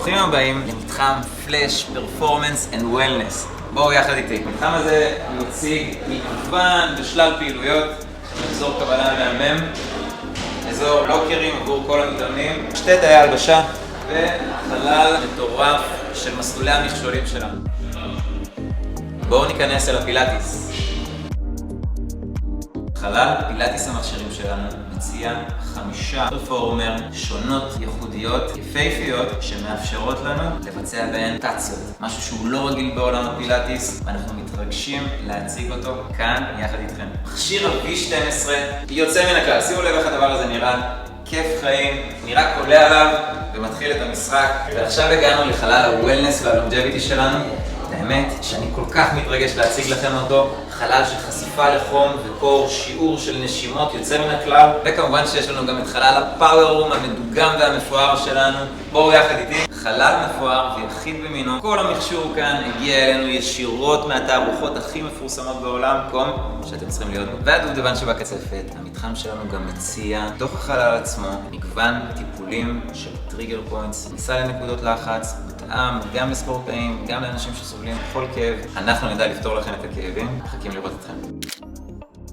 ברוכים הבאים למתחם פלאש פרפורמנס אנד וולנס. בואו יחד איתי. המתחם הזה מציג מגוון ושלל פעילויות, אזור קבלה מהמם, אזור לוקרים עבור כל המתאמנים, שתי תאי הלבשה וחלל מטורף של מסלולי המכשולים שלנו. בואו ניכנס אל הפילאטיס. חלל פילאטיס המכשירים שלנו מציע 5 פרפורמר שונות ייחודיות, יפהפיות, שמאפשרות לנו לבצע בהן טאציות. משהו שהוא לא רגיל בעולם הפילאטיס, ואנחנו מתרגשים להציג אותו כאן יחד איתכם. מכשיר ה-V12 יוצא מן הכלל. שימו לב איך הדבר הזה נראה. כיף חיים, נראה קולה עליו ומתחיל את המשחק. ועכשיו הגענו לחלל הוולנס והלונג'ביטי שלנו. האמת שאני כל כך מתרגש להציג לכם אותו. חלל של חשיפה לחום וקור, שיעור של נשימות יוצא מן הכלל, וכמובן שיש לנו גם את חלל הפאוור רום המדוגם והמפואר שלנו. בואו יחד איתי. חלל מפואר ויחיד במינו. כל המכשור כאן הגיע אלינו ישירות מהתערוכות הכי מפורסמות בעולם, מקום שאתם צריכים להיות בו. והדובדבן שבקצפת, המתחם שלנו גם מציע תוך החלל עצמו מגוון טיפולים של טריגר פוינטס, כניסה לנקודות לחץ, מותאם גם לספורטאים, גם לאנשים שסובלים מכל כאב. אנחנו נדע לפתור לכם את הכאבים. מחכים לראות אתכם.